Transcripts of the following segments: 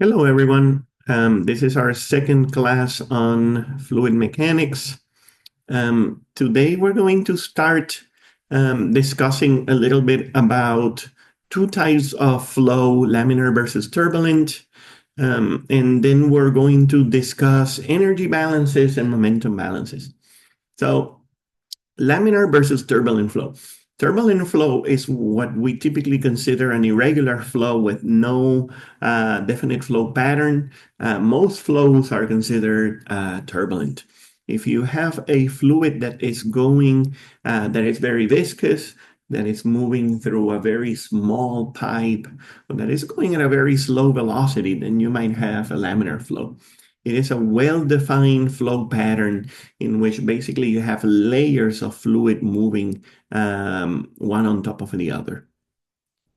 Hello, everyone. This is our second class on fluid mechanics. Today, we're going to start discussing a little bit about two types of flow, laminar versus turbulent. And then we're going to discuss energy balances and momentum balances. So, laminar versus turbulent flow. Turbulent flow is what we typically consider an irregular flow with no definite flow pattern. Most flows are considered turbulent. If you have a fluid that is going, that is very viscous, that is moving through a very small pipe, or that is going at a very slow velocity, then you might have a laminar flow. It is a well-defined flow pattern in which basically you have layers of fluid moving one on top of the other.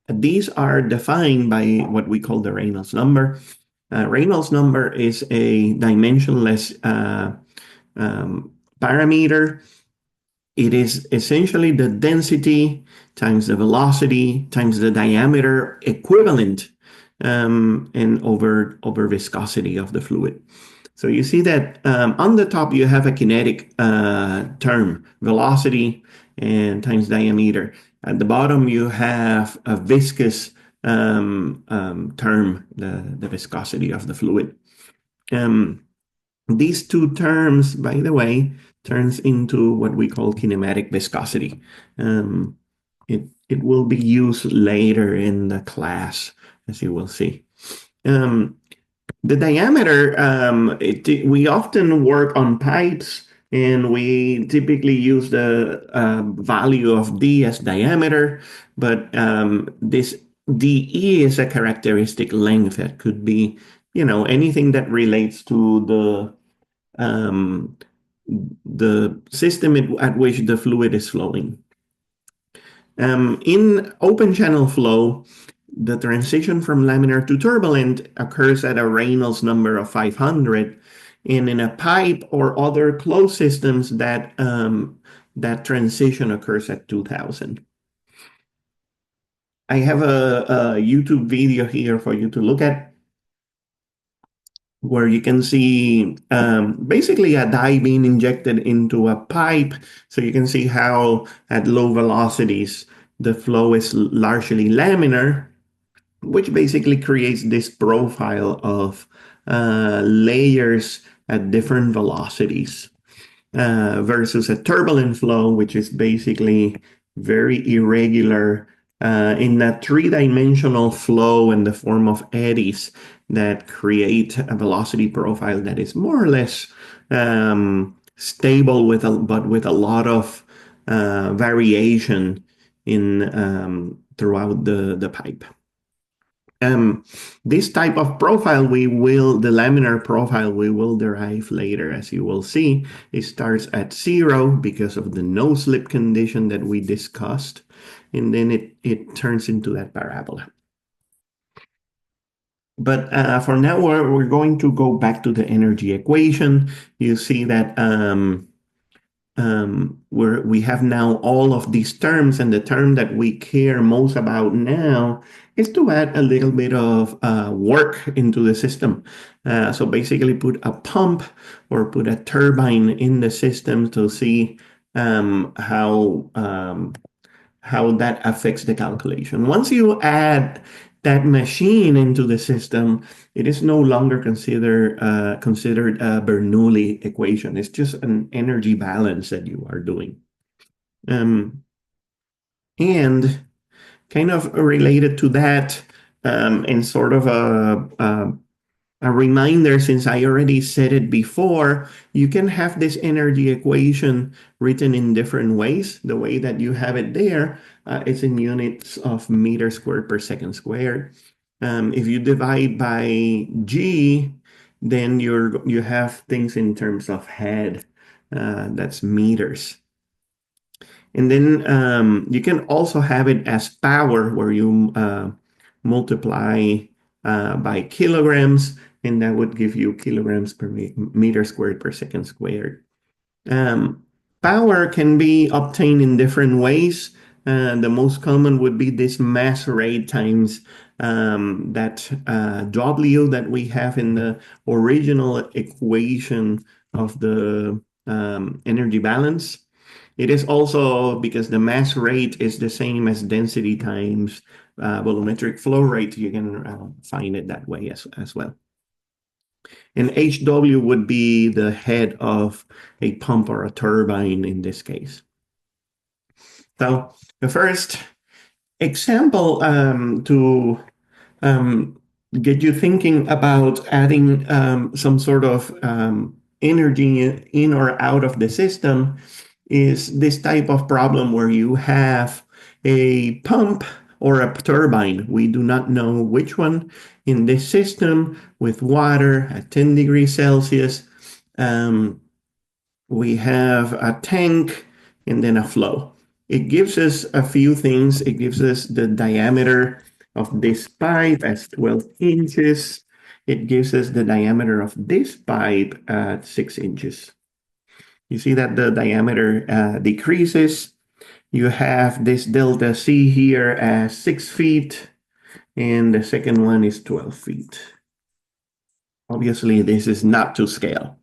These are defined by what we call the Reynolds number. Reynolds number is a dimensionless parameter. It is essentially the density times the velocity times the diameter equivalent and over viscosity of the fluid. So you see that on the top you have a kinetic term, velocity and times diameter. At the bottom you have a viscous term, the viscosity of the fluid. These two terms, by the way, turns into what we call kinematic viscosity. It will be used later in the class, as you will see. The diameter, we often work on pipes, and we typically use the value of D as diameter, but this DE is a characteristic length that could be, anything that relates to the system at which the fluid is flowing. In open channel flow, the transition from laminar to turbulent occurs at a Reynolds number of 500, and in a pipe or other closed systems, that transition occurs at 2000. I have a YouTube video here for you to look at, where you can see basically a dye being injected into a pipe. So you can see how at low velocities, the flow is largely laminar, which basically creates this profile of layers at different velocities versus a turbulent flow, which is basically very irregular in that three-dimensional flow in the form of eddies that create a velocity profile that is more or less stable, but with a lot of variation in throughout the pipe. This type of profile, the laminar profile, we will derive later, as you will see. It starts at 0 because of the no slip condition that we discussed, and then it turns into that parabola. But for now, we're going to go back to the energy equation. You see that we have now all of these terms, and the term that we care most about now is to add a little bit of work into the system. So basically put a pump or put a turbine in the system to see how that affects the calculation. Once you add that machine into the system, it is no longer considered a Bernoulli equation. It's just an energy balance that you are doing. And kind of related to that, and sort of a reminder, since I already said it before, you can have this energy equation written in different ways. The way that you have it there is in units of meters squared per second squared. If you divide by G, then you have things in terms of head. That's meters. And then you can also have it as power, where you multiply by kilograms, and that would give you kilograms per meter squared per second squared. Power can be obtained in different ways. The most common would be this mass rate times that W that we have in the original equation of the energy balance. It is also because the mass rate is the same as density times volumetric flow rate. You can find it that way as well. And HW would be the head of a pump or a turbine in this case. So the first example to get you thinking about adding some sort of energy in or out of the system is this type of problem where you have a pump or a turbine. We do not know which one in this system with water at 10 degrees Celsius. We have a tank and then a flow. It gives us a few things. It gives us the diameter of this pipe as 12 inches. It gives us the diameter of this pipe at 6 inches. You see that the diameter decreases. You have this delta C here as 6 feet, and the second one is 12 feet. Obviously, this is not to scale.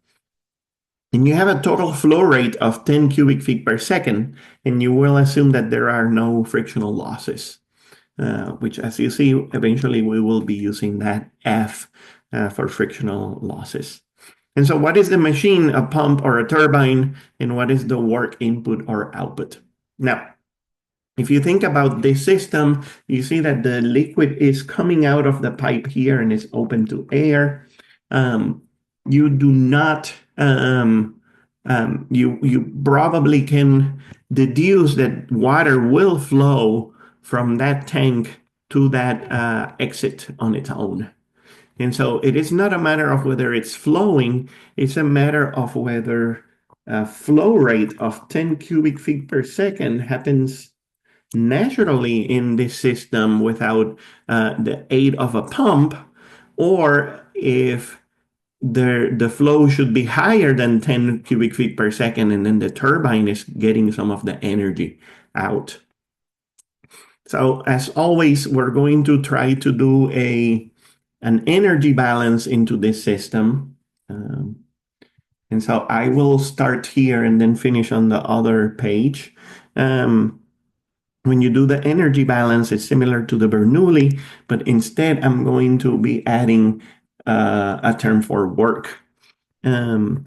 And you have a total flow rate of 10 cubic feet per second, and you will assume that there are no frictional losses, which, as you see, eventually we will be using that F for frictional losses. And so what is the machine, a pump or a turbine, and what is the work input or output? Now, if you think about this system, you see that the liquid is coming out of the pipe here and is open to air. You do not, you probably can deduce that water will flow from that tank to that exit on its own. And so it is not a matter of whether it's flowing, it's a matter of whether a flow rate of 10 cubic feet per second happens naturally in this system without the aid of a pump, or if the flow should be higher than 10 cubic feet per second, and then the turbine is getting some of the energy out. So as always, we're going to try to do an energy balance into this system. And so I will start here and then finish on the other page. When you do the energy balance, it's similar to the Bernoulli, but instead I'm going to be adding a term for work. Let's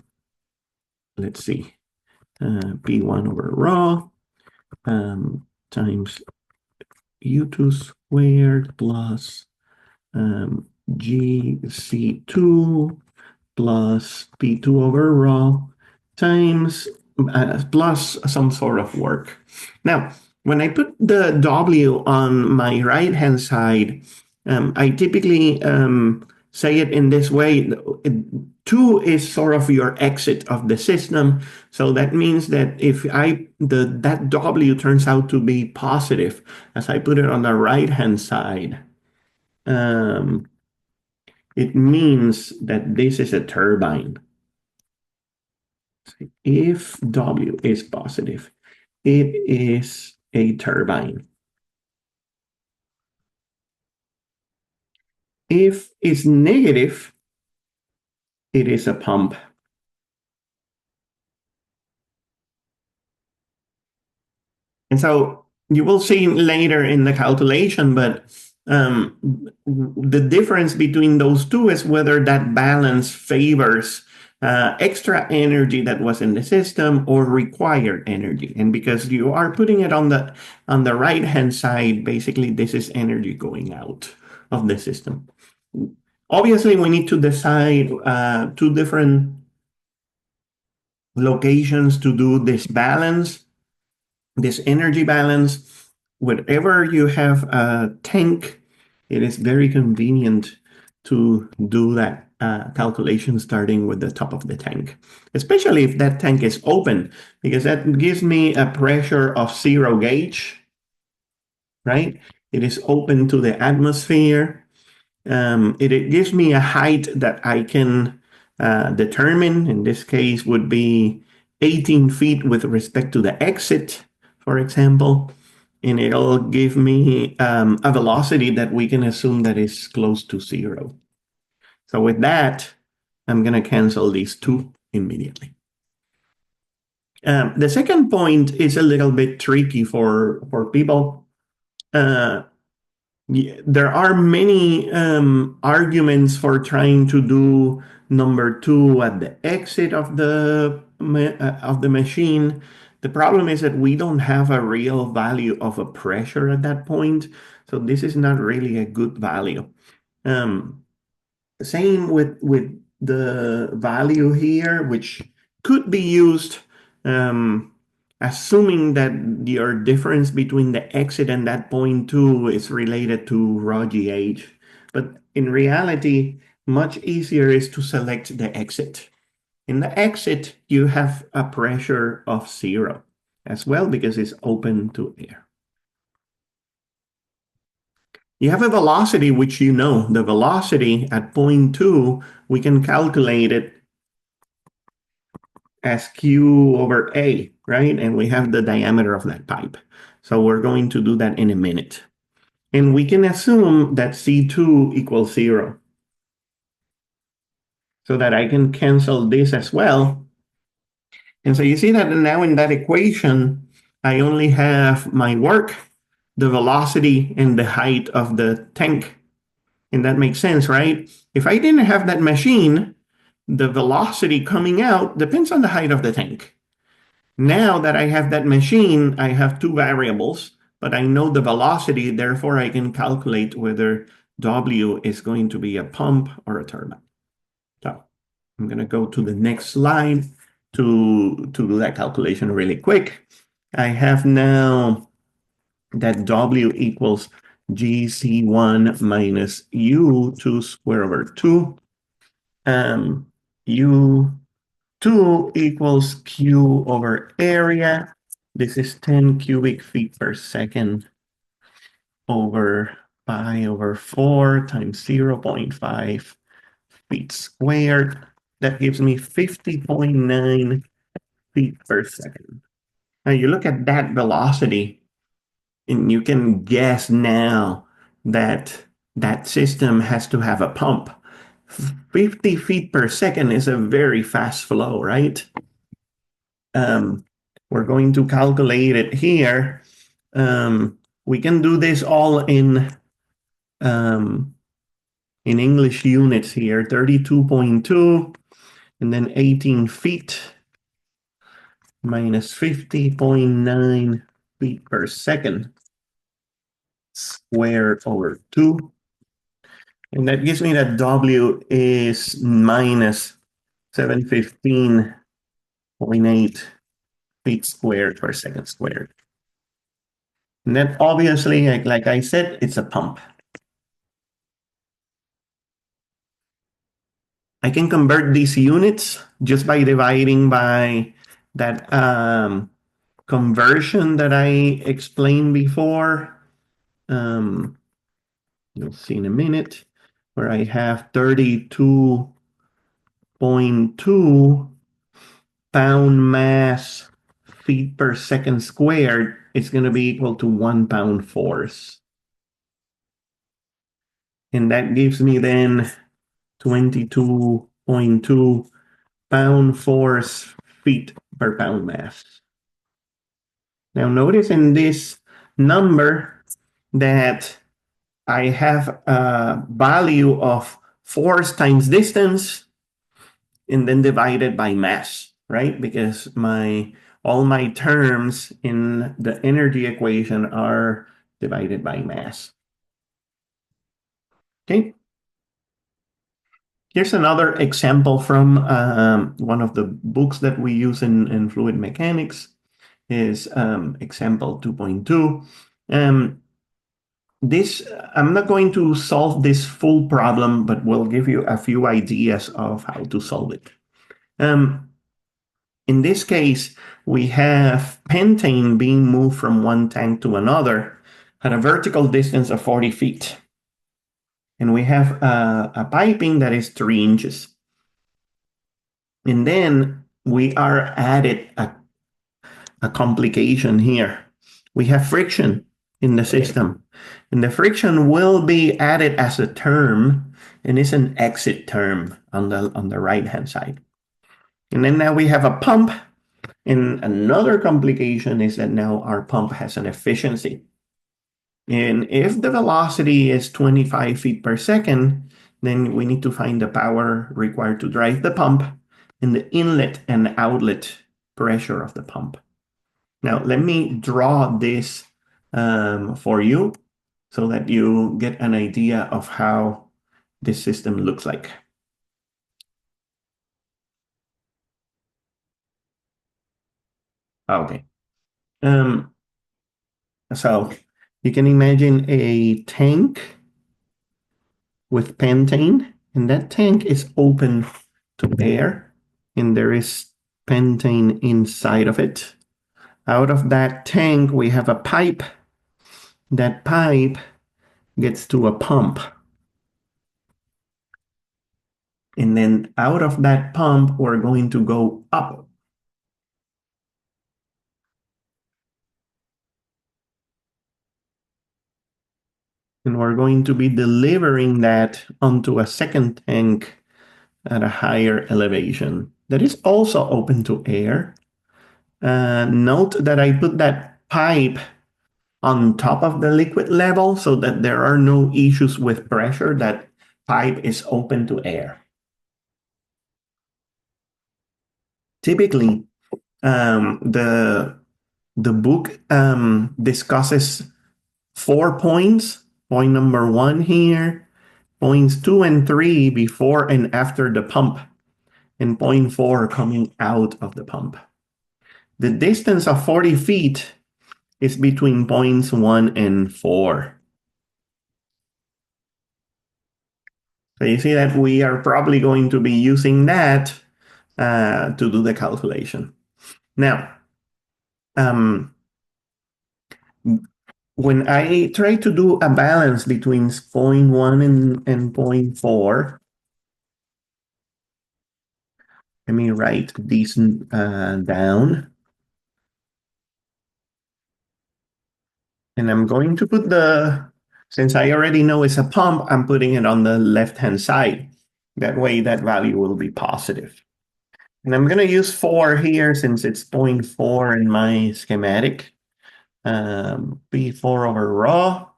see, P1 over rho times U2 squared plus GC2 plus P2 over rho times plus some sort of work. Now, when I put the W on my right-hand side, I typically say it in this way. 2 is sort of your exit of the system. So that means that if that W turns out to be positive, as I put it on the right-hand side, it means that this is a turbine. If W is positive, it is a turbine. If it's negative, it is a pump. And so you will see later in the calculation, but the difference between those two is whether that balance favors extra energy that was in the system or required energy. And because you are putting it on the right-hand side, basically this is energy going out of the system. Obviously, we need to decide 2 different locations to do this balance, this energy balance. Whenever you have a tank, it is very convenient to do that calculation starting with the top of the tank, especially if that tank is open, because that gives me a pressure of 0 gauge, right? It is open to the atmosphere. It gives me a height that I can determine. In this case would be 18 feet with respect to the exit, for example. and it'll give me a velocity that we can assume that is close to zero. So with that, I'm going to cancel these two immediately. The second point is a little bit tricky for people. There are many arguments for trying to do number two at the exit of the machine. The problem is that we don't have a real value of a pressure at that point, so this is not really a good value. Um, Same with the value here, which could be used, assuming that your difference between the exit and that point two is related to rho GH. But in reality, much easier is to select the exit. In the exit, you have a pressure of zero as well because it's open to air. You have a velocity, which you know, the velocity at point two, we can calculate it as Q over A, right? And we have the diameter of that pipe. So we're going to do that in a minute. And we can assume that C2 equals zero. So that I can cancel this as well. And so you see that now in that equation, I only have my work, the velocity, and the height of the tank. And that makes sense, right? If I didn't have that machine, the velocity coming out depends on the height of the tank. Now that I have that machine, I have two variables, but I know the velocity, therefore I can calculate whether W is going to be a pump or a turbine. So I'm going to go to the next slide to do that calculation really quick. I have now that W equals GC1 minus U2 square over 2. U2 equals Q over area. This is 10 cubic feet per second over pi over 4 times 0.5 feet squared. That gives me 50.9 feet per second. Now you look at that velocity, and you can guess now that that system has to have a pump. 50 feet per second is a very fast flow, right? We're going to calculate it here. We can do this all in English units here, 32.2, and then 18 feet minus 50.9 feet per second squared over 2. And that gives me that W is minus 715.8 feet squared per second squared. And then obviously, like I said, it's a pump. I can convert these units just by dividing by that conversion that I explained before. You'll see in a minute where I have 32.2 pound mass feet per second squared. It's going to be equal to 1 pound force. And that gives me then 22.2 pound force feet per pound mass. Now notice in this number that I have a value of force times distance and then divided by mass, right? Because all my terms in the energy equation are divided by mass. Okay. Here's another example from one of the books that we use in fluid mechanics is example 2.2. I'm not going to solve this full problem, but we'll give you a few ideas of how to solve it. In this case, we have pentane being moved from one tank to another at a vertical distance of 40 feet. And we have a piping that is 3 inches. And then we are added a complication here. We have friction. in the system. And the friction will be added as a term, and it's an exit term on the right-hand side. And then now we have a pump, and another complication is that now our pump has an efficiency. And if the velocity is 25 feet per second, then we need to find the power required to drive the pump and the inlet and outlet pressure of the pump. Now, let me draw this for you so that you get an idea of how this system looks like. Okay. So you can imagine a tank with pentane, and that tank is open to air, and there is pentane inside of it. Out of that tank, we have a pipe. That pipe gets to a pump. And then out of that pump, we're going to go up. And we're going to be delivering that onto a second tank at a higher elevation that is also open to air. Note that I put that pipe on top of the liquid level so that there are no issues with pressure. That pipe is open to air. Typically, the book discusses 4 points. Point number 1 here, points 2 and 3 before and after the pump, and point 4 coming out of the pump. The distance of 40 feet is between points 1 and 4. So you see that we are probably going to be using that to do the calculation. Now, when I try to do a balance between point 1 and point 4, let me write these down. And I'm going to put since I already know it's a pump, I'm putting it on the left-hand side. That way that value will be positive. And I'm going to use 4 here since it's 0.4 in my schematic. P4 over rho,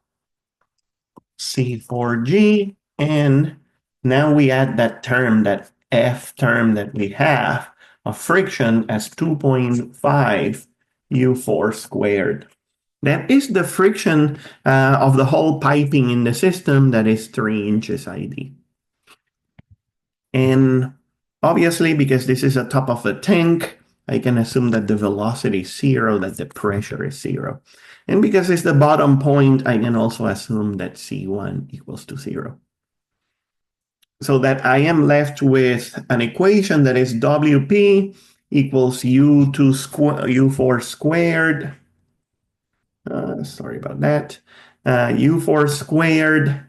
C4G, and now we add that term, that F term that we have of friction as 2.5 U4 squared. That is the friction of the whole piping in the system, that is 3 inches ID. And obviously, because this is a top of a tank, I can assume that the velocity is 0, that the pressure is 0. And because it's the bottom point, I can also assume that C1 equals to 0. So that I am left with an equation that is WP equals U4 squared. Sorry about that. U4 squared.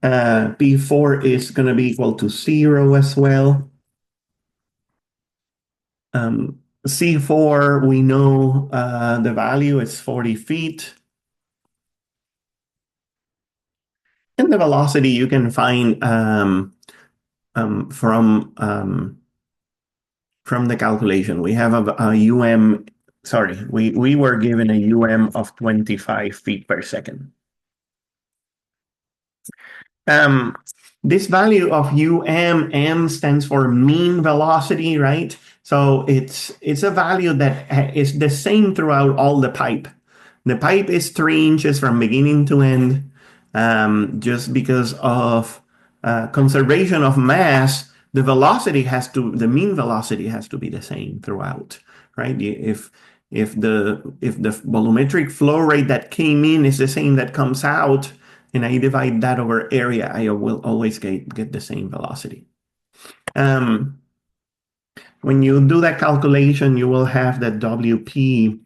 P4 is going to be equal to 0 as well. C4, we know the value is 40 feet. And the velocity you can find from the calculation. We have a UM, sorry, we were given a UM of 25 feet per second. This value of M stands for mean velocity, right? So it's a value that is the same throughout all the pipe. The pipe is 3 inches from beginning to end. Just because of conservation of mass, the mean velocity has to be the same throughout, right? If the volumetric flow rate that came in is the same that comes out, and I divide that over area, I will always get the same velocity. When you do that calculation, you will have that WP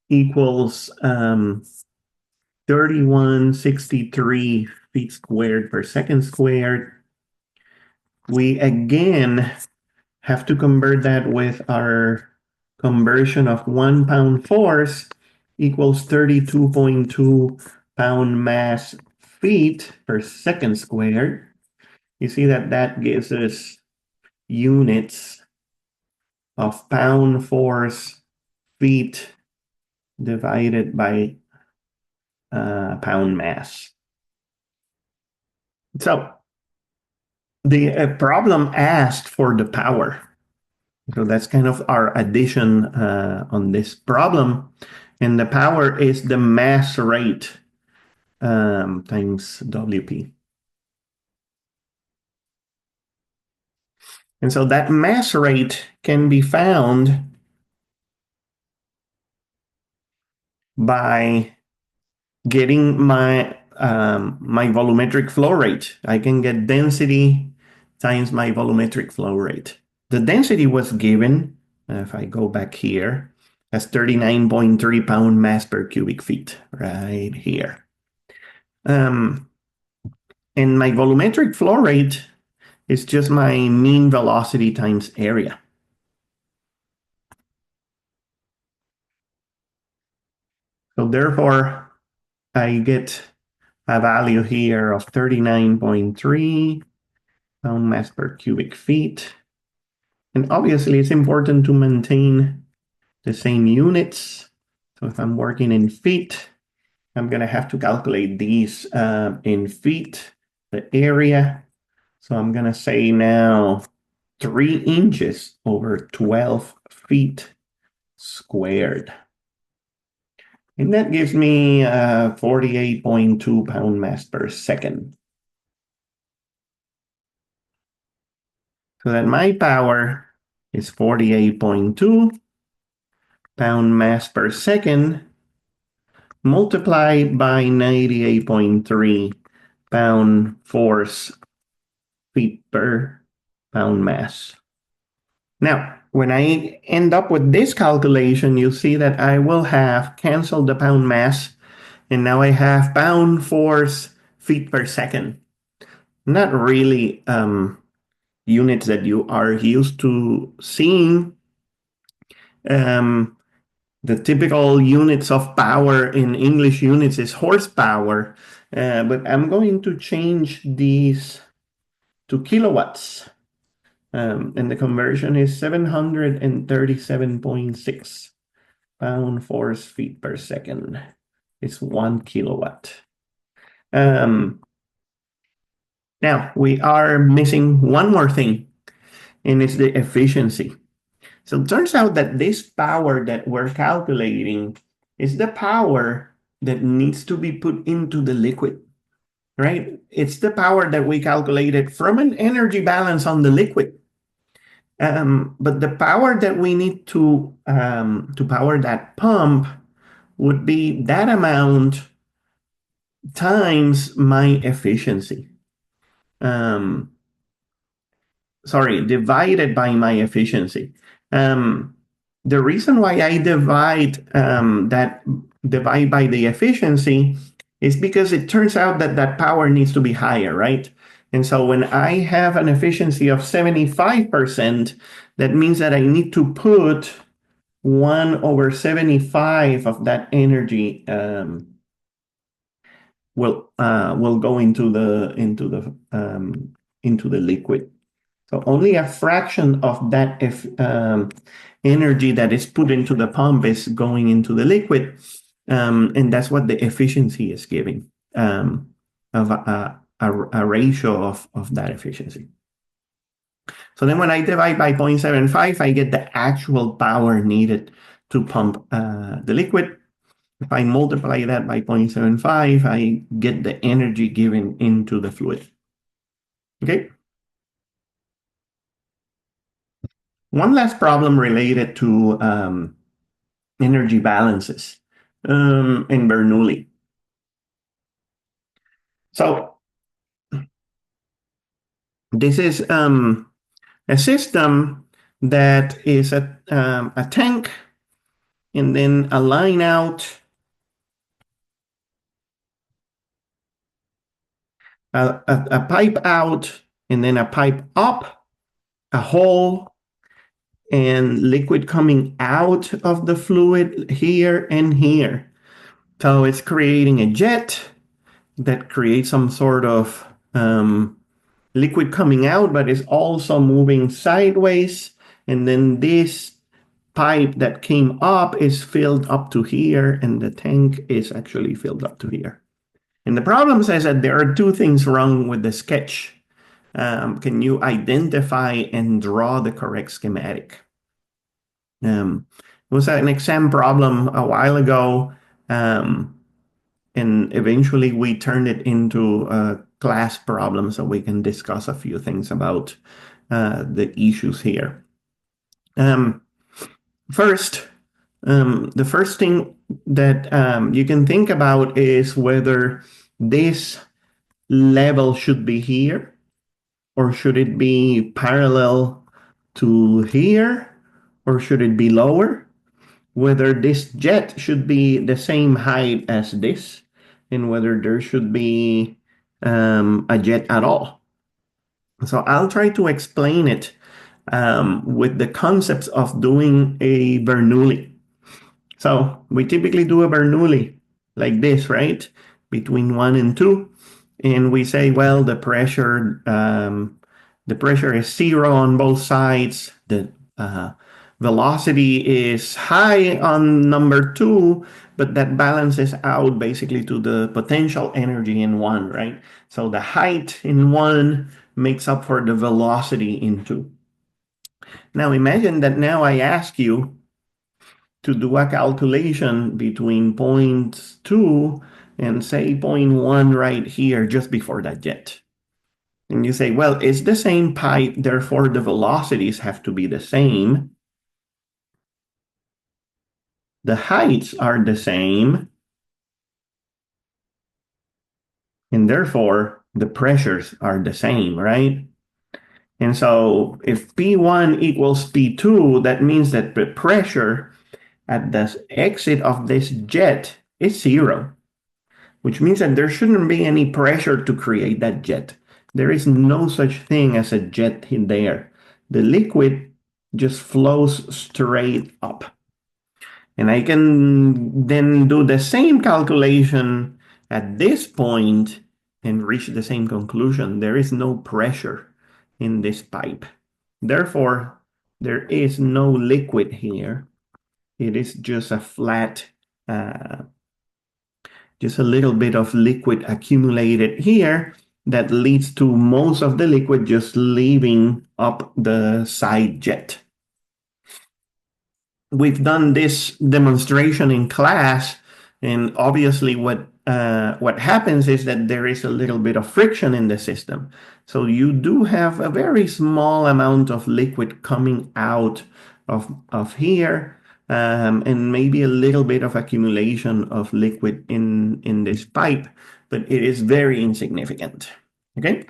equals 3163 feet squared per second squared. We again have to convert that with our conversion of 1 pound force equals 32.2 pound mass feet per second squared. You see that that gives us units of pound force feet divided by pound mass. So the problem asked for the power. So that's kind of our addition on this problem. And the power is the mass rate times WP. And so that mass rate can be found by getting my volumetric flow rate. I can get density times my volumetric flow rate. The density was given, if I go back here, as 39.3 pound mass per cubic feet, right here. And my volumetric flow rate is just my mean velocity times area. So therefore, I get a value here of 39.3 pound mass per cubic feet. And obviously, it's important to maintain the same units. So if I'm working in feet, I'm going to have to calculate these in feet, the area. So I'm going to say now 3 inches over 12 feet squared. And that gives me 48.2 pound mass per second. So that my power is 48.2 pound mass per second multiplied by 98.3 pound force feet per pound mass. Now, when I end up with this calculation, you see that I will have canceled the pound mass, and now I have pound force feet per second. Not really units that you are used to seeing. The typical units of power in English units is horsepower, but I'm going to change these to kilowatts. And the conversion is 737.6 pound force feet per second. It's 1 kilowatt. Now, we are missing one more thing, and it's the efficiency. So it turns out that this power that we're calculating is the power that needs to be put into the liquid, right? It's the power that we calculated from an energy balance on the liquid. But the power that we need to power that pump would be that amount times my efficiency. Divided by my efficiency. The reason why I divide by the efficiency is because it turns out that that power needs to be higher, right? And so when I have an efficiency of 75%, that means that I need to put 1 over 75 of that energy will go into the liquid. So only a fraction of that energy that is put into the pump is going into the liquid, and that's what the efficiency is giving, of a ratio of that efficiency. So then when I divide by 0.75, I get the actual power needed to pump the liquid. If I multiply that by 0.75, I get the energy given into the fluid. Okay. One last problem related to energy balances in Bernoulli. So this is a system that is a tank, and then a line out, a pipe out, and then a pipe up, a hole, and liquid coming out of the fluid here and here. So it's creating a jet that creates some sort of liquid coming out, but is also moving sideways. And then this pipe that came up is filled up to here, and the tank is actually filled up to here. And the problem says that there are two things wrong with the sketch. Can you identify and draw the correct schematic? It was an exam problem a while ago, and eventually we turned it into a class problem so we can discuss a few things about the issues here. First, the first thing that you can think about is whether this level should be here or should it be parallel to here or should it be lower? Whether this jet should be the same height as this and whether there should be a jet at all. So I'll try to explain it with the concepts of doing a Bernoulli. So we typically do a Bernoulli like this, right? Between 1 and 2. And we say, well, the pressure is 0 on both sides. The velocity is high on number 2, but that balances out basically to the potential energy in 1, right? So the height in 1 makes up for the velocity in 2. Now imagine that now I ask you to do a calculation between point 2 and say point 1 right here just before that jet. And you say, well, it's the same pipe, therefore the velocities have to be the same. The heights are the same, and therefore the pressures are the same, right? And so if P1 equals P2, that means that the pressure at the exit of this jet is 0, which means that there shouldn't be any pressure to create that jet. There is no such thing as a jet in there. The liquid just flows straight up. And I can then do the same calculation at this point and reach the same conclusion. There is no pressure in this pipe. Therefore, there is no liquid here. It is just a flat, just a little bit of liquid accumulated here that leads to most of the liquid just leaving up the side jet. We've done this demonstration in class, and obviously what happens is that there is a little bit of friction in the system. So you do have a very small amount of liquid coming out of here, and maybe a little bit of accumulation of liquid in this pipe, but it is very insignificant. Okay?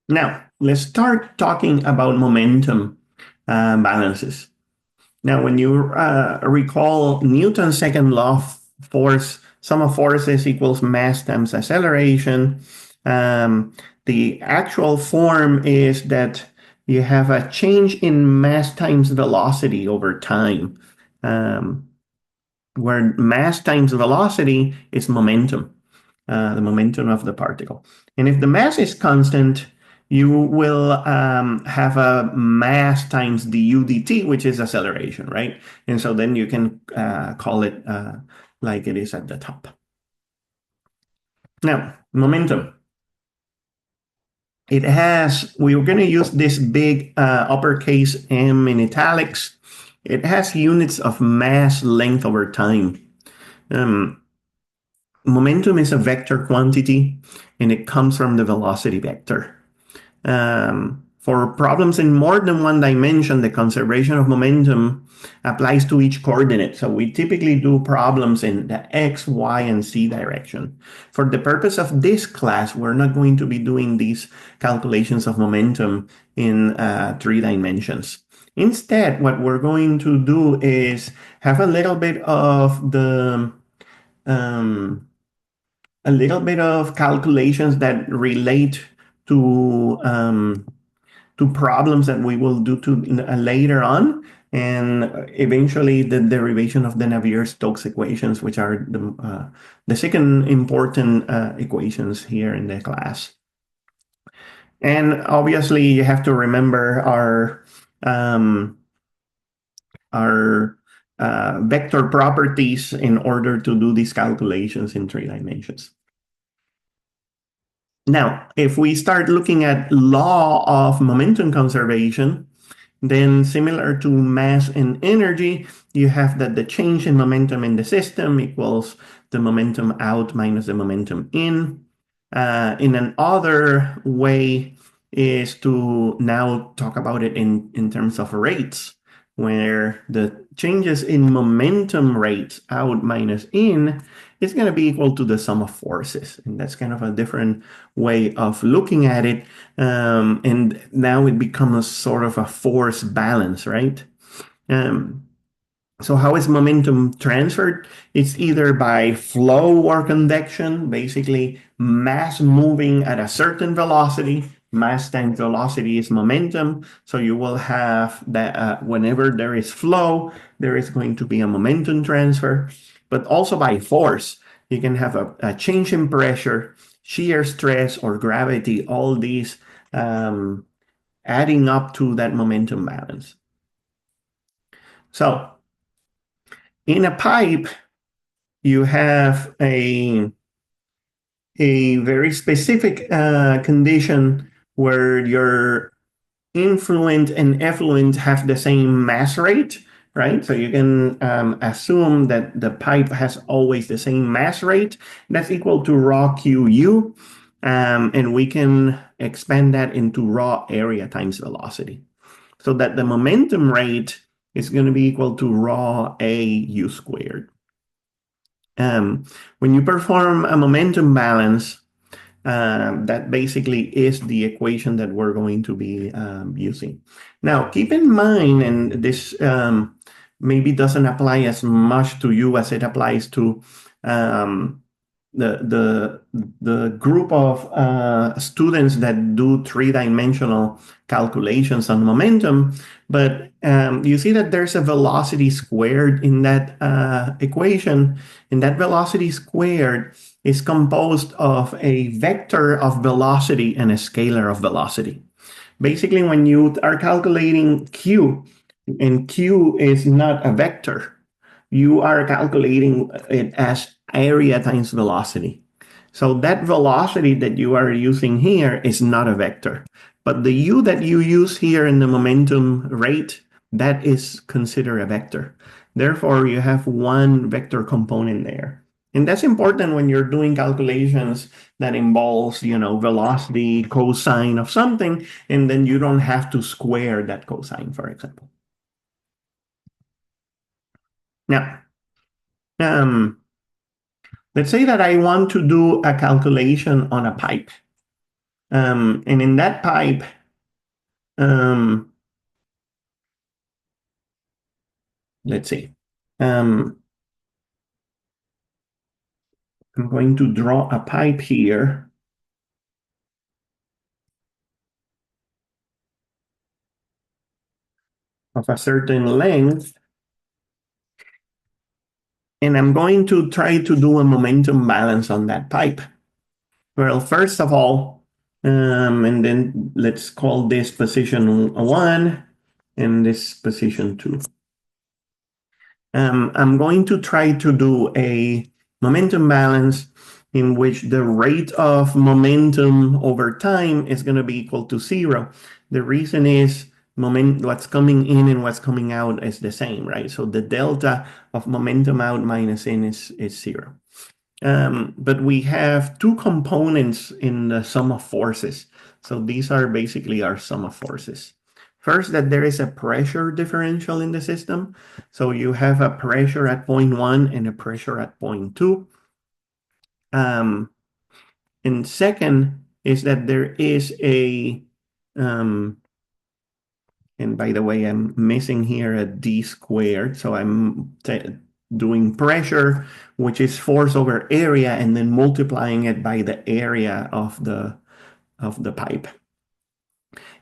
Now, let's start talking about momentum balances. Now, when you recall Newton's second law of force, sum of forces equals mass times acceleration. The actual form is that you have a change in mass times velocity over time, where mass times velocity is momentum, the momentum of the particle. And if the mass is constant, you will have a mass times du dt, which is acceleration, right? And so then you can call it like it is at the top. Now, momentum. It has, we're going to use this big uppercase M in italics. It has units of mass length over time. Momentum is a vector quantity, and it comes from the velocity vector. For problems in more than one dimension, the conservation of momentum applies to each coordinate. So we typically do problems in the X, Y, and Z direction. For the purpose of this class, we're not going to be doing these calculations of momentum in 3 dimensions. Instead, what we're going to do is have a little bit of the calculations that relate to problems that we will do later on, and eventually the derivation of the Navier-Stokes equations, which are the second important equations here in the class. And obviously, you have to remember our vector properties in order to do these calculations in 3 dimensions. Now, if we start looking at law of momentum conservation, then similar to mass and energy, you have that the change in momentum in the system equals the momentum out minus the momentum in. In another way is to now talk about it in terms of rates, where the changes in momentum rates out minus in is going to be equal to the sum of forces. And that's kind of a different way of looking at it. And now it becomes sort of a force balance, right? So how is momentum transferred? It's either by flow or convection, basically mass moving at a certain velocity. Mass times velocity is momentum. So you will have that whenever there is flow, there is going to be a momentum transfer, but also by force. You can have a change in pressure, shear stress, or gravity, all these adding up to that momentum balance. So in a pipe, you have a very specific condition where your influent and effluent have the same mass rate, right? So you can assume that the pipe has always the same mass rate. That's equal to rho QU. And we can expand that into raw area times velocity. So that the momentum rate is going to be equal to rho AU squared. When you perform a momentum balance, that basically is the equation that we're going to be using. Now, keep in mind, and this maybe doesn't apply as much to you as it applies to the group of students that do 3-dimensional calculations on momentum, but you see that there's a velocity squared in that equation, and that velocity squared is composed of a vector of velocity and a scalar of velocity. Basically, when you are calculating Q, and Q is not a vector, you are calculating it as area times velocity. So that velocity that you are using here is not a vector. But the u that you use here in the momentum rate, that is considered a vector. Therefore, you have one vector component there. And that's important when you're doing calculations that involves, velocity, cosine of something, and then you don't have to square that cosine, for example. Now, let's say that I want to do a calculation on a pipe. And in that pipe, let's see. I'm going to draw a pipe here. Of a certain length. And I'm going to try to do a momentum balance on that pipe. Well, first of all, and then let's call this position 1 and this position 2. I'm going to try to do a momentum balance in which the rate of momentum over time is going to be equal to 0. The reason is what's coming in and what's coming out is the same, right? So the delta of momentum out minus in is 0. But we have two components in the sum of forces. So these are basically our sum of forces. First, that there is a pressure differential in the system. So you have a pressure at point 1 and a pressure at point 2. And second is that there is a, and by the way, I'm missing here a d squared. So I'm doing pressure, which is force over area, and then multiplying it by the area of the pipe.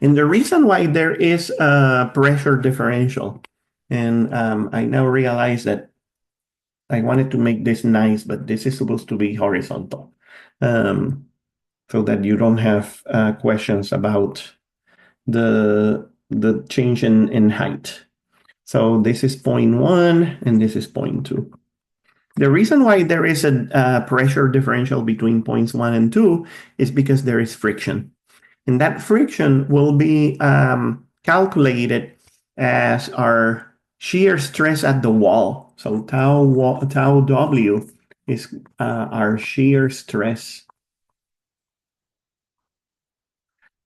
And the reason why there is a pressure differential And I now realize that I wanted to make this nice, but this is supposed to be horizontal, so that you don't have questions about the change in height. So this is 0.1 and this is 0.2. The reason why there is a pressure differential between points 1 and 2 is because there is friction. And that friction will be calculated as our shear stress at the wall. So tau W is our shear stress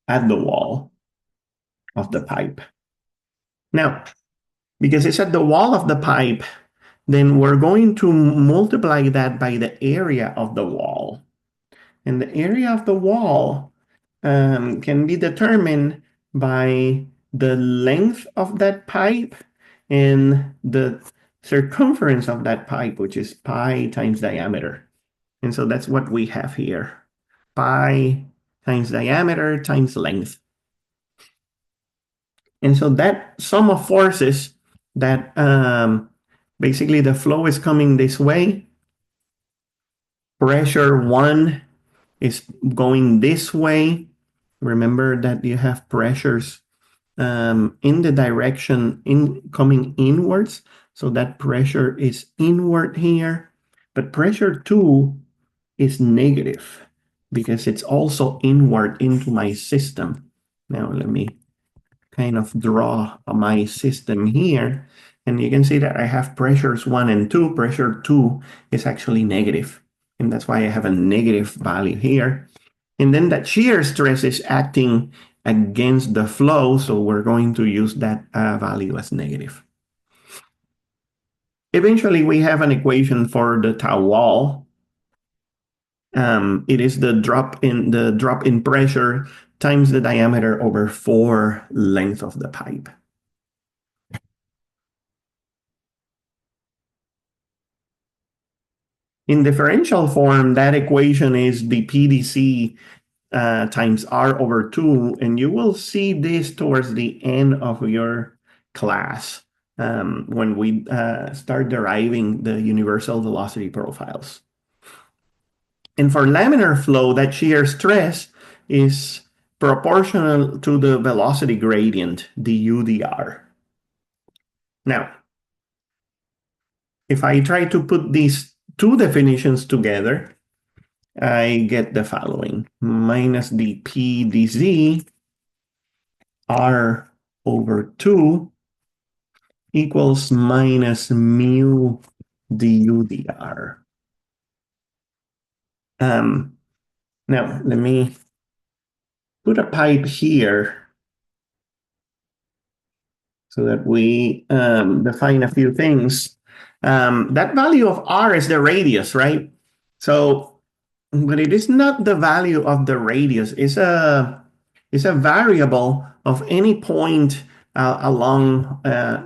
at the wall of the pipe. Now, because it's at the wall of the pipe, then we're going to multiply that by the area of the wall. And the area of the wall can be determined by the length of that pipe and the circumference of that pipe, which is pi times diameter. And so that's what we have here. Pi times diameter times length. And so that sum of forces that basically the flow is coming this way. Pressure 1 is going this way. Remember that you have pressures in the direction coming inwards. So that pressure is inward here. But pressure 2 is negative because it's also inward into my system. Now let me kind of draw my system here. And you can see that I have pressures 1 and 2. Pressure 2 is actually negative. And that's why I have a negative value here. And then that shear stress is acting against the flow. So we're going to use that value as negative. Eventually, we have an equation for the tau wall. It is the drop in pressure times the diameter over 4 length of the pipe. In differential form, that equation is the PDC times R over 2, and you will see this towards the end of your class when we start deriving the universal velocity profiles. And for laminar flow, that shear stress is proportional to the velocity gradient, du dr. Now, if I try to put these two definitions together, I get the following: minus dp dz r over 2 equals minus mu du dr. Now, let me put a pipe here so that we define a few things. That value of r is the radius, right? So, but it is not the value of the radius. It's a variable of any point along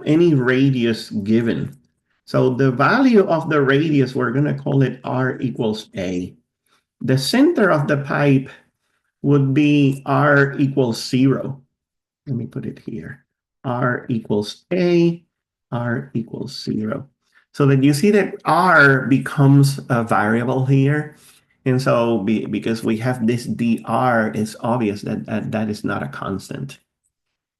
any radius given. So the value of the radius, we're going to call it r equals a. The center of the pipe would be r equals 0. Let me put it here. R equals a, r equals 0. So that you see that r becomes a variable here. And so because we have this dr, it's obvious that that is not a constant.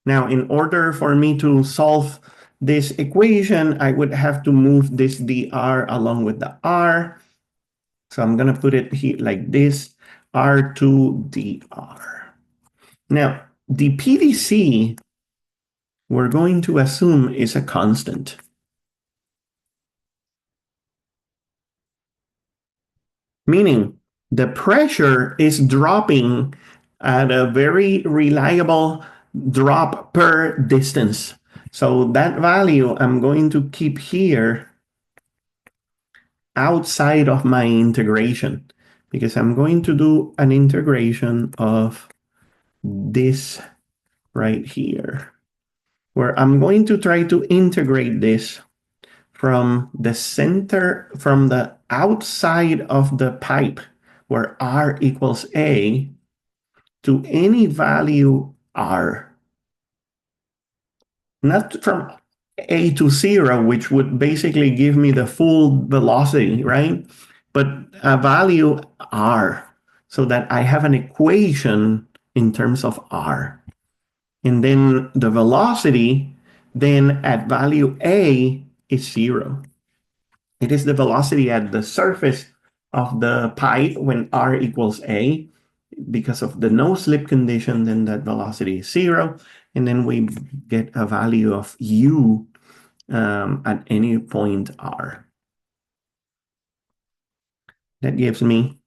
Now, in order for me to solve this equation, I would have to move this dr along with the r. So I'm going to put it here like this, r2 dr. Now, the PDC, we're going to assume is a constant. Meaning the pressure is dropping at a very reliable drop per distance. So that value I'm going to keep here outside of my integration because I'm going to do an integration of this right here, where I'm going to try to integrate this from the center, from the outside of the pipe, where r equals a, to any value r. Not from a to 0, which would basically give me the full velocity, right? But a value r, so that I have an equation in terms of r. And then the velocity then at value a is 0. It is the velocity at the surface of the pipe when r equals a. Because of the no slip condition, then that velocity is 0. And then we get a value of u at any point r. That gives me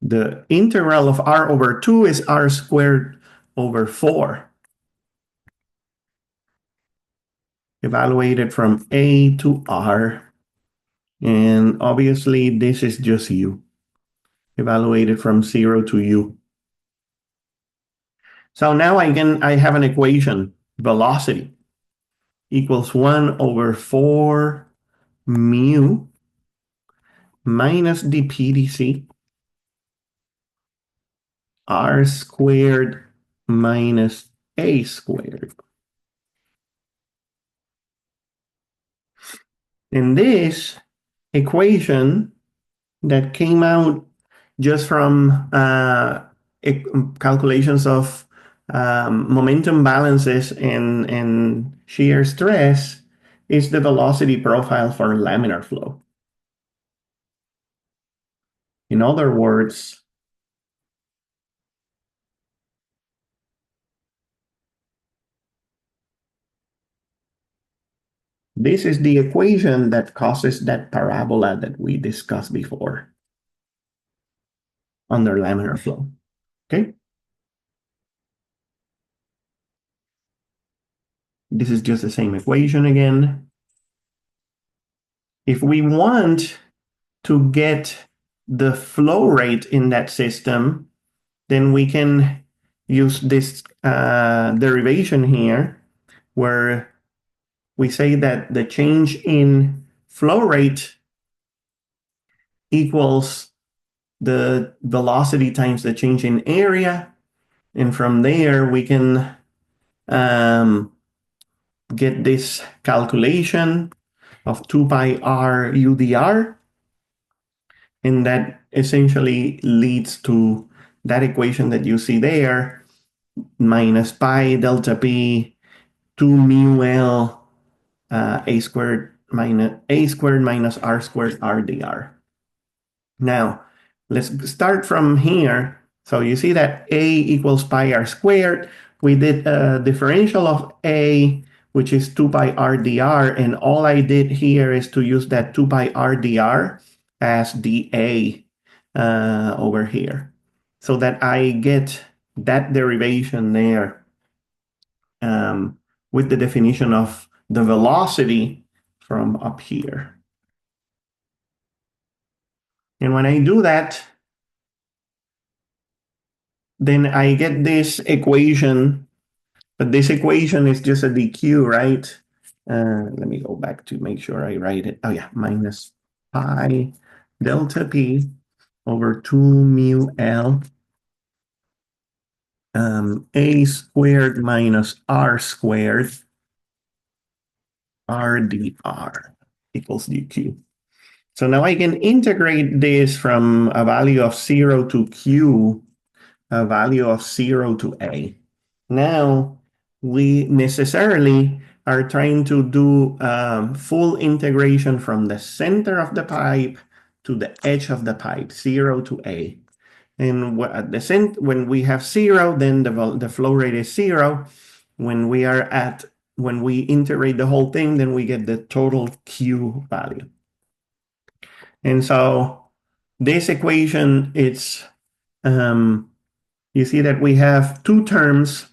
the integral of r over 2 is r squared over 4. Evaluated from a to r. And obviously, this is just u. Evaluated from 0 to u. So now I have an equation, velocity equals 1 over 4 mu minus the PDC r squared minus a squared. And this equation that came out just from calculations of momentum balances and shear stress is the velocity profile for laminar flow. In other words, this is the equation that causes that parabola that we discussed before under laminar flow. Okay? This is just the same equation again. If we want to get the flow rate in that system, then we can use this derivation here where we say that the change in flow rate equals the velocity times the change in area. And from there, we can get this calculation of 2 pi r udr. And that essentially leads to that equation that you see there, minus pi delta p 2 mu l a squared minus r squared r dr. Now, let's start from here. So you see that a equals pi r squared. We did a differential of a, which is 2 pi r dr, and all I did here is to use that 2 pi r dr as dA over here, so that I get that derivation there with the definition of the velocity from up here. And when I do that, then I get this equation, but this equation is just a dq, right? Let me go back to make sure I write it. Oh yeah, minus pi delta p over 2 mu l a squared minus r squared r dr equals dq. So now I can integrate this from a value of 0 to q, a value of 0 to a. Now we necessarily are trying to do full integration from the center of the pipe to the edge of the pipe, 0 to a. And at the center, when we have 0, then the flow rate is 0. When we integrate the whole thing, then we get the total Q value. And so this equation, it's you see that we have two terms.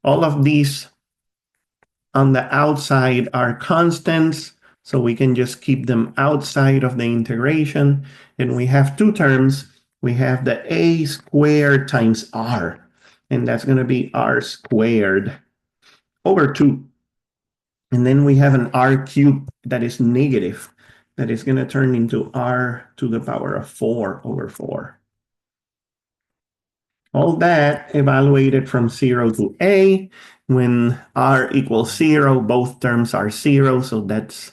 All of these on the outside are constants, so we can just keep them outside of the integration. And we have two terms. We have the a squared times r, and that's going to be r squared over 2. And then we have an r cubed that is negative, that is going to turn into r to the power of 4 over 4. All that evaluated from 0 to a, When r equals 0, both terms are 0, so that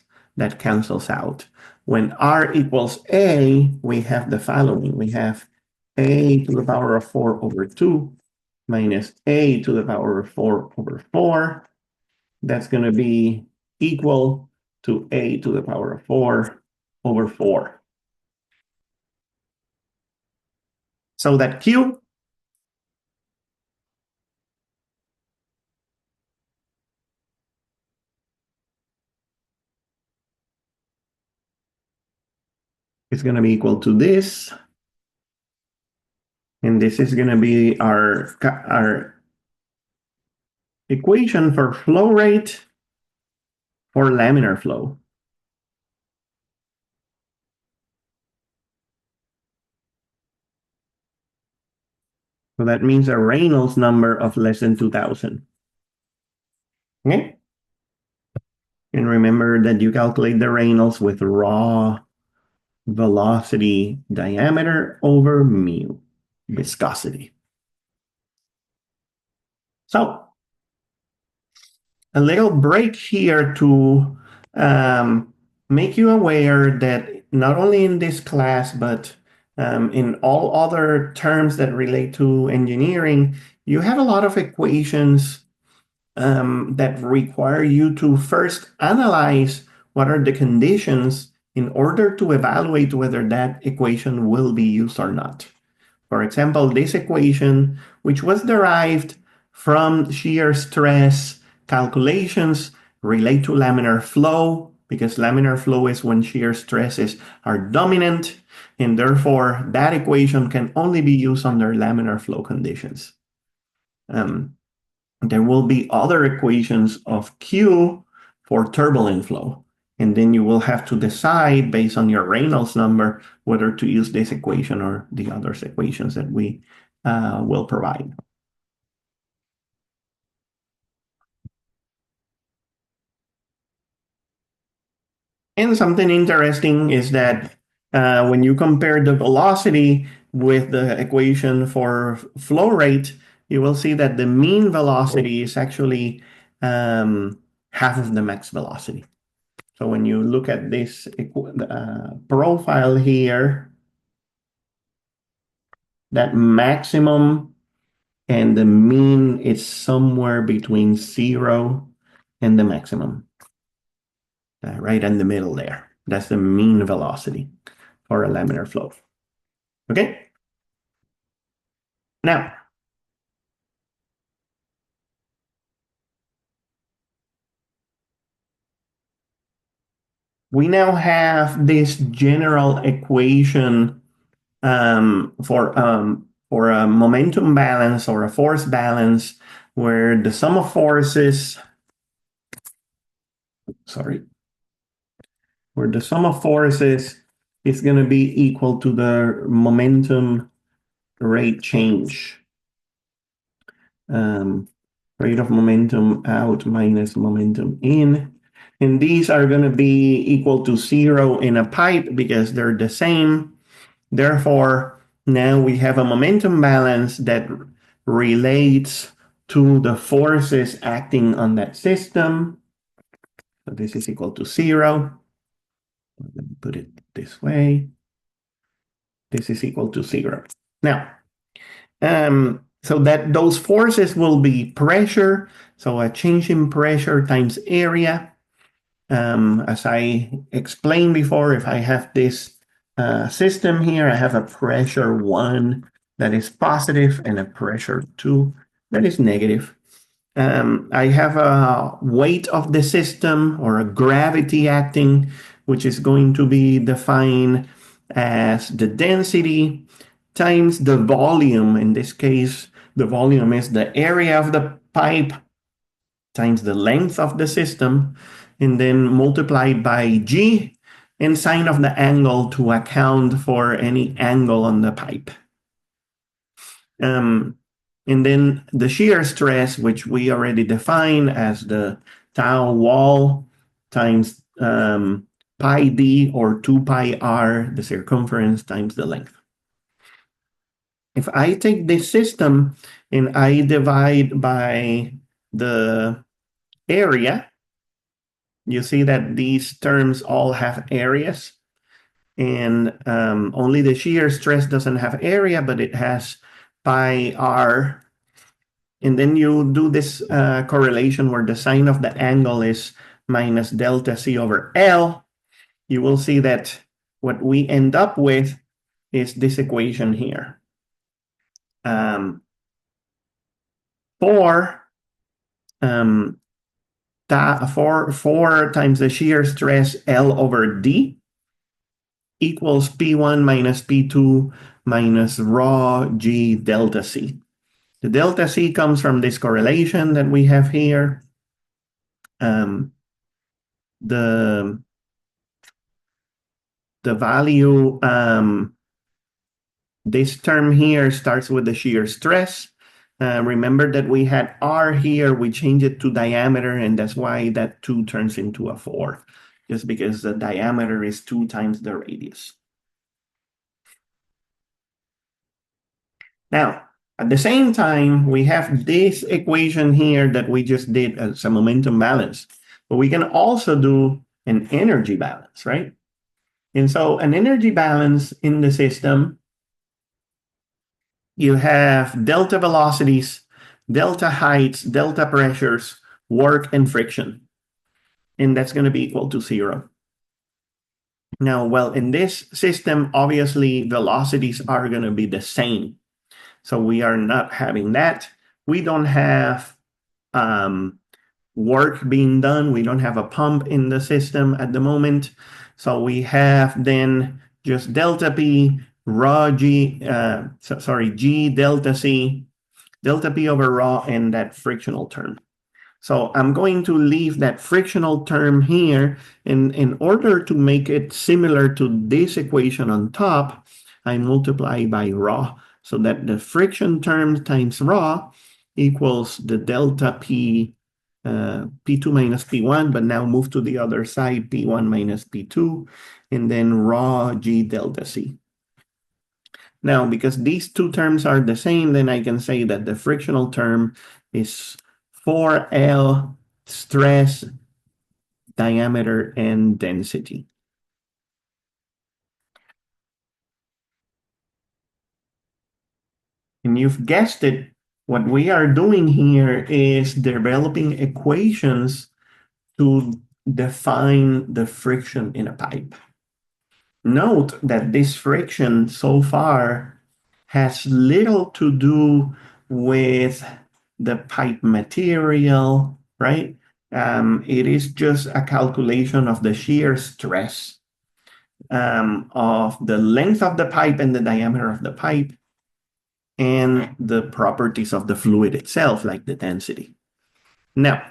cancels out. When r equals a, we have the following. We have a to the power of 4 over 2 minus a to the power of 4 over 4. That's going to be equal to a to the power of 4 over 4. So that q is going to be equal to this. And this is going to be our equation for flow rate for laminar flow. So that means a Reynolds number of less than 2000. Okay? And remember that you calculate the Reynolds with raw velocity diameter over mu, viscosity. So a little break here to make you aware that not only in this class, but in all other terms that relate to engineering, you have a lot of equations that require you to first analyze what are the conditions in order to evaluate whether that equation will be used or not. For example, this equation, which was derived from shear stress calculations, relate to laminar flow, because laminar flow is when shear stresses are dominant, and therefore that equation can only be used under laminar flow conditions. There will be other equations of Q for turbulent flow. And then you will have to decide based on your Reynolds number whether to use this equation or the other equations that we will provide. And something interesting is that when you compare the velocity with the equation for flow rate, you will see that the mean velocity is actually half of the max velocity. So when you look at this profile here, that maximum and the mean is somewhere between 0 and the maximum, right in the middle there. That's the mean velocity for a laminar flow. Okay? Now, we now have this general equation for a momentum balance or a force balance where the sum of forces, where the sum of forces is going to be equal to the momentum rate change. Rate of momentum out minus momentum in. And these are going to be equal to 0 in a pipe because they're the same. Therefore, now we have a momentum balance that relates to the forces acting on that system. So this is equal to 0. Let me put it this way. This is equal to 0. Now, so that those forces will be pressure. So a change in pressure times area. As I explained before, if I have this system here, I have a pressure 1 that is positive and a pressure 2 that is negative. I have a weight of the system or a gravity acting, which is going to be defined as the density times the volume. In this case, the volume is the area of the pipe times the length of the system, and then multiplied by G and sine of the angle to account for any angle on the pipe. And then the shear stress, which we already defined as the tau wall times pi d or 2 pi r, the circumference times the length. If I take this system and I divide by the area. You see that these terms all have areas, and only the shear stress doesn't have area, but it has pi r. And then you do this correlation where the sine of the angle is minus delta C over L. You will see that what we end up with is this equation here. 4 times the shear stress L over D equals P1 minus P2 minus rho G delta C. The delta C comes from this correlation that we have here. The value, this term here starts with the shear stress. Remember that we had R here, we change it to diameter, and that's why that 2 turns into a 4, just because the diameter is 2 times the radius. Now, at the same time, we have this equation here that we just did as a momentum balance, but we can also do an energy balance, right? And so an energy balance in the system, you have delta velocities, delta heights, delta pressures, work, and friction. And that's going to be equal to 0. Now, well, in this system, obviously, velocities are going to be the same. So we are not having that. We don't have work being done. We don't have a pump in the system at the moment. So we have then just delta P, rho G, G delta C, delta P over rho, and that frictional term. So I'm going to leave that frictional term here. In order to make it similar to this equation on top, I multiply by rho, so that the friction term times rho equals the delta P, P2 minus P1, but now move to the other side, P1 minus P2, and then rho G delta C. Now, because these two terms are the same, then I can say that the frictional term is 4L stress, diameter, and density. And you've guessed it, what we are doing here is developing equations to define the friction in a pipe. Note that this friction so far has little to do with the pipe material, right? It is just a calculation of the shear stress of the length of the pipe and the diameter of the pipe and the properties of the fluid itself, like the density. Now,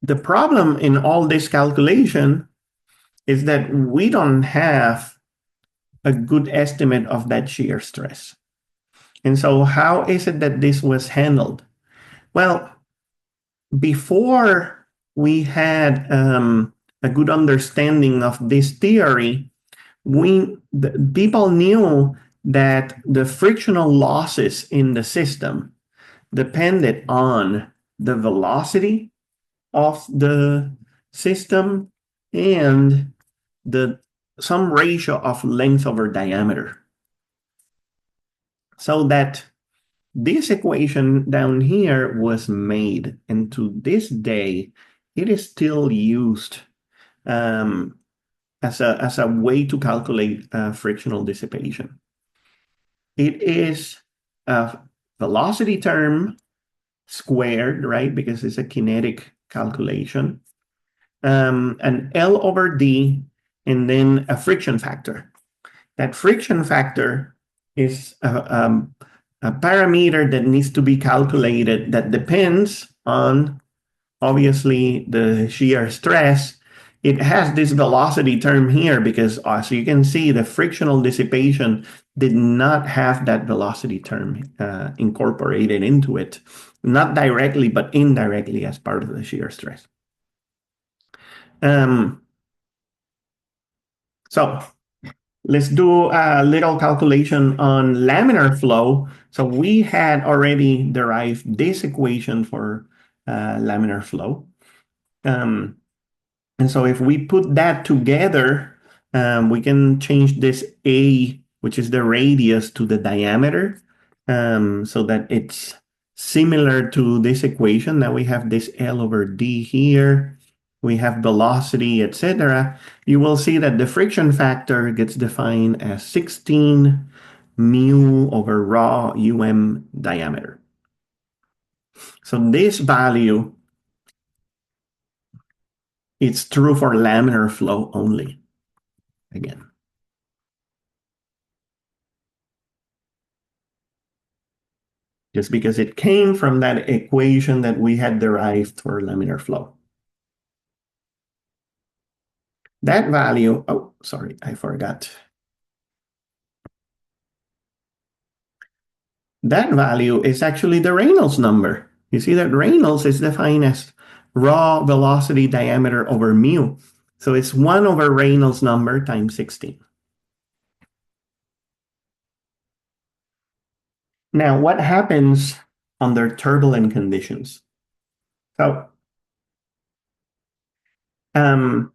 the problem in all this calculation is that we don't have a good estimate of that shear stress. And so how is it that this was handled? Well, before we had a good understanding of this theory, people knew that the frictional losses in the system depended on the velocity of the system and some ratio of length over diameter. So that this equation down here was made, and to this day, it is still used as a way to calculate frictional dissipation. It is a velocity term squared, right? Because it's a kinetic calculation. An L over D, and then a friction factor. That friction factor is a parameter that needs to be calculated that depends on, obviously, the shear stress. It has this velocity term here because, as you can see, the frictional dissipation did not have that velocity term incorporated into it, not directly, but indirectly as part of the shear stress. So Let's do a little calculation on laminar flow. So we had already derived this equation for laminar flow. Um, and so if we put that together, we can change this A, which is the radius, to the diameter, so that it's similar to this equation. Now we have this L over D here. We have velocity, etc. You will see that the friction factor gets defined as 16 mu over raw diameter. So this value, it's true for laminar flow only, again. Just because it came from that equation that we had derived for laminar flow. That value, oh, sorry, I forgot. That value is actually the Reynolds number. You see that Reynolds is defined as raw velocity diameter over mu. So it's 1 over Reynolds number times 16. Now, what happens under turbulent conditions? So um,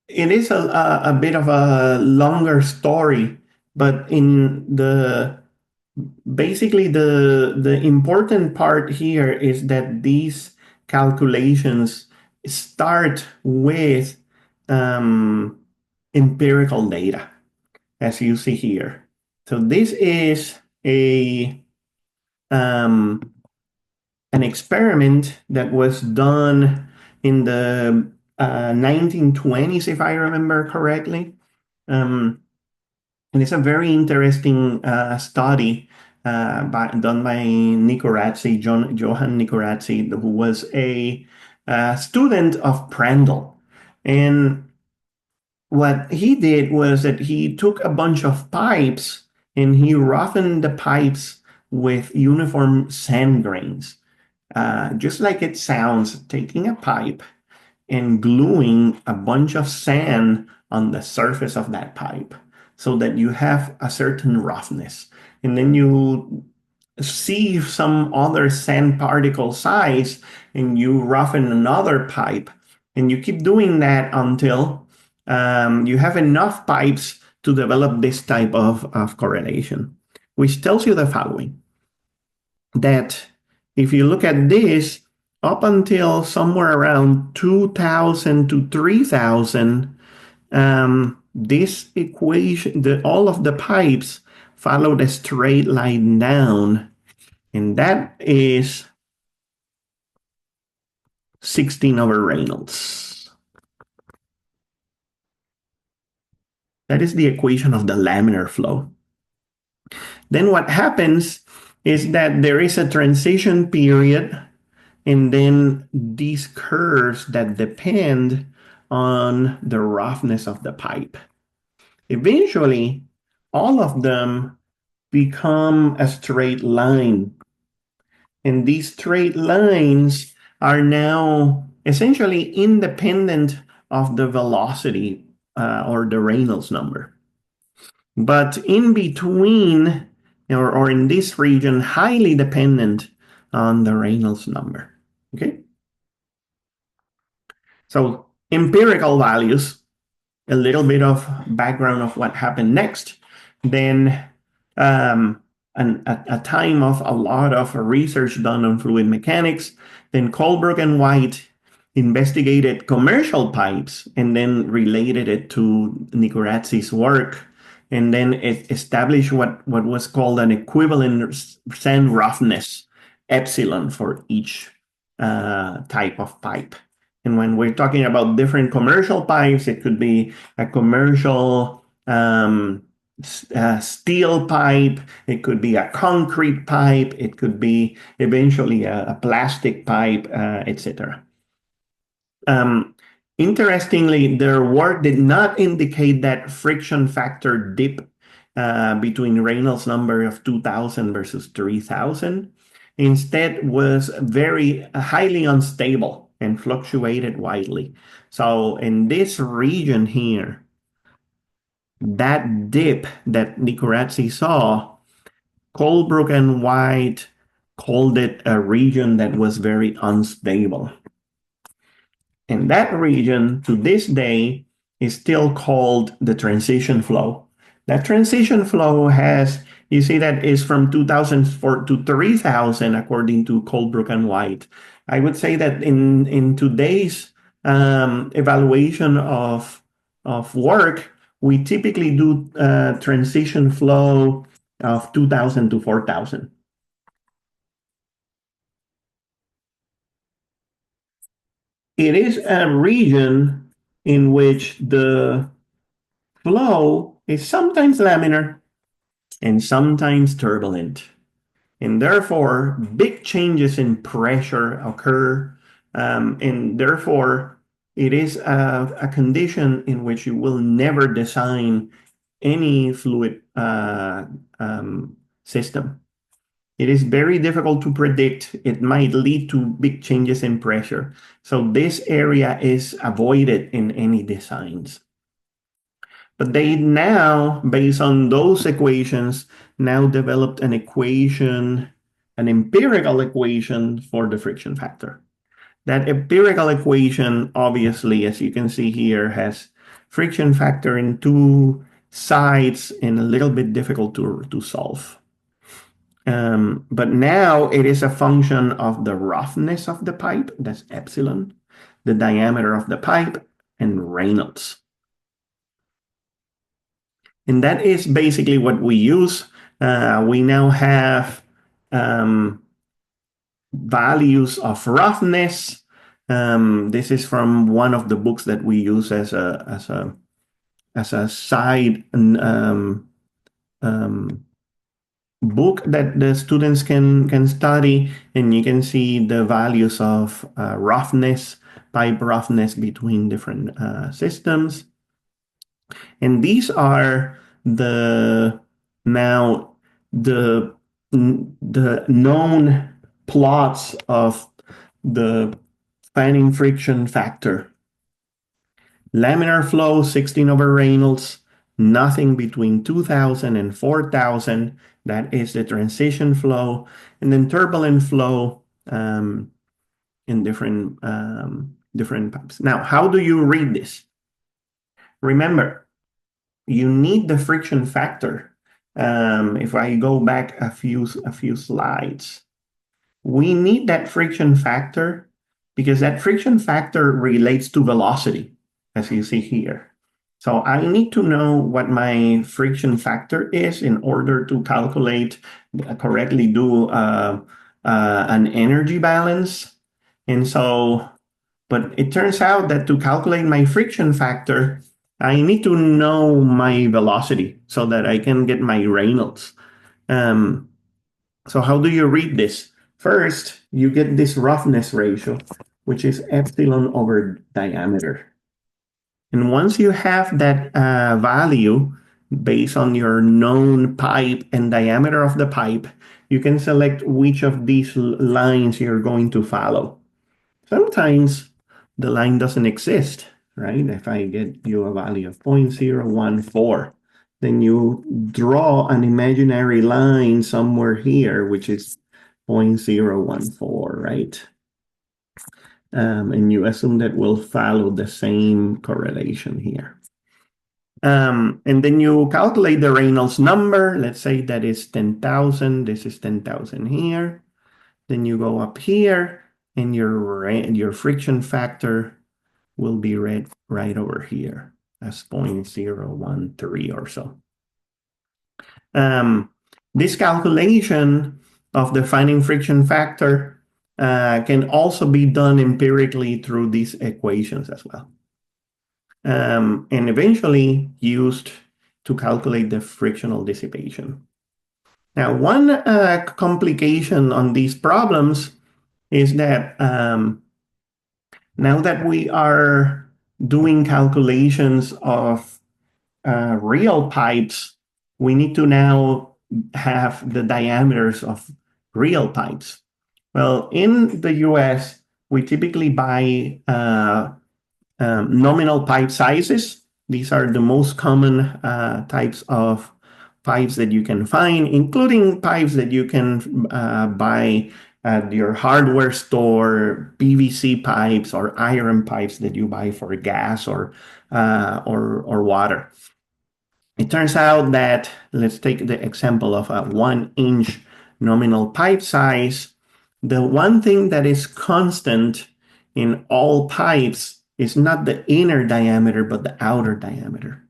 it is a bit of a longer story, but in the basically the important part here is that these calculations start with empirical data, as you see here. So this is a an experiment that was done in the 1920s, if I remember correctly. And it's a very interesting study done by Johann Nicorazzi, who was a student of Prandtl. And what he did was that he took a bunch of pipes and he roughened the pipes with uniform sand grains. Just like it sounds, taking a pipe and gluing a bunch of sand on the surface of that pipe so that you have a certain roughness. And then you see some other sand particle size and you roughen another pipe. And you keep doing that until you have enough pipes to develop this type of correlation, which tells you the following: that if you look at this, up until somewhere around 2000 to 3000, this equation, all of the pipes followed a straight line down, and that is 16 over Reynolds. That is the equation of the laminar flow. Then what happens is that there is a transition period, and then these curves that depend on the roughness of the pipe. Eventually, all of them become a straight line. And these straight lines are now essentially independent of the velocity or the Reynolds number. But in between, or in this region, highly dependent on the Reynolds number. Okay? So empirical values, a little bit of background of what happened next. Then a time of a lot of research done on fluid mechanics. Then Colebrook and White investigated commercial pipes and then related it to Nicorazzi's work, and then it established what was called an equivalent sand roughness, epsilon, for each type of pipe. And when we're talking about different commercial pipes, it could be a commercial steel pipe, it could be a concrete pipe, it could be eventually a plastic pipe, etc. Interestingly, their work did not indicate that friction factor dip between Reynolds number of 2000 versus 3000. Instead, was very highly unstable and fluctuated widely. So in this region here, that dip that Nicorazzi saw, Colebrook and White called it a region that was very unstable. And that region, to this day, is still called the transition flow. That transition flow has, you see, that is from 2004 to 3000, according to Colebrook and White. I would say that in today's evaluation of work, we typically do transition flow of 2000 to 4000. It is a region in which the flow is sometimes laminar and sometimes turbulent. And therefore, big changes in pressure occur. And therefore, it is a condition in which you will never design any fluid system. It is very difficult to predict. It might lead to big changes in pressure. So this area is avoided in any designs. But they now, based on those equations, now developed an equation, an empirical equation for the friction factor. That empirical equation, obviously, as you can see here, has friction factor in two sides and a little bit difficult to solve. But now it is a function of the roughness of the pipe, that's epsilon, the diameter of the pipe, and Reynolds. And that is basically what we use. We now have values of roughness. This is from one of the books that we use as a side book that the students can study, and you can see the values of roughness, pipe roughness between different systems. And these are the now the known plots of the fanning friction factor. Laminar flow 16 over Reynolds, nothing between 2000 and 4000. That is the transition flow. And then turbulent flow in different pipes. Now, how do you read this? Remember, you need the friction factor. If I go back a few slides, we need that friction factor because that friction factor relates to velocity, as you see here. So I need to know what my friction factor is in order to calculate, correctly do an energy balance. And so, but it turns out that to calculate my friction factor, I need to know my velocity so that I can get my Reynolds. So how do you read this? First, you get this roughness ratio, which is epsilon over diameter. And once you have that value based on your known pipe and diameter of the pipe, you can select which of these lines you're going to follow. Sometimes the line doesn't exist, right? If I get you a value of 0.014, then you draw an imaginary line somewhere here, which is 0.014, right? And you assume that will follow the same correlation here. And then you calculate the Reynolds number. Let's say that is 10,000. This is 10,000 here. Then you go up here, and your friction factor will be read right over here as 0.013 or so. This calculation of defining friction factor can also be done empirically through these equations as well. And eventually used to calculate the frictional dissipation. Now, one complication on these problems is that now that we are doing calculations of real pipes, we need to now have the diameters of real pipes. Well, in the US, we typically buy nominal pipe sizes, These are the most common types of pipes that you can find, including pipes that you can buy at your hardware store, PVC pipes or iron pipes that you buy for gas or water. It turns out that, let's take the example of a 1-inch nominal pipe size. The one thing that is constant in all pipes is not the inner diameter, but the outer diameter.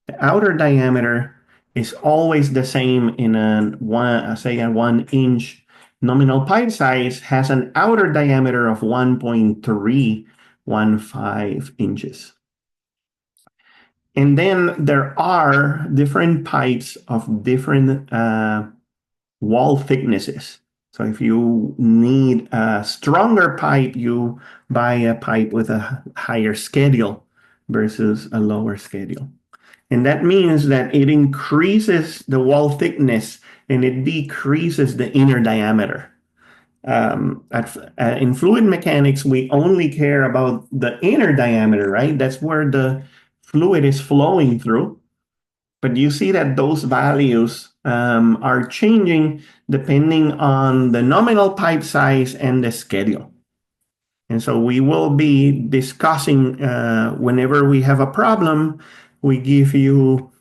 The outer diameter is always the same in say a 1-inch nominal pipe size has an outer diameter of 1.315 inches. And then there are different pipes of different wall thicknesses. So if you need a stronger pipe, you buy a pipe with a higher schedule versus a lower schedule. And that means that it increases the wall thickness and it decreases the inner diameter. In fluid mechanics, we only care about the inner diameter, right? That's where the fluid is flowing through. But you see that those values are changing depending on the nominal pipe size and the schedule. And so we will be discussing whenever we have a problem, we give you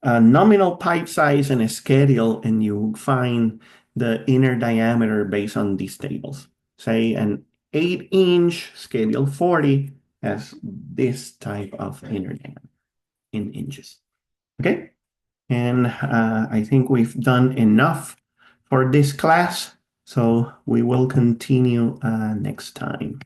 a nominal pipe size and a schedule, and you find the inner diameter based on these tables. Say an 8-inch schedule 40 has this type of inner diameter in inches. Okay? And I think we've done enough for this class, so we will continue next time.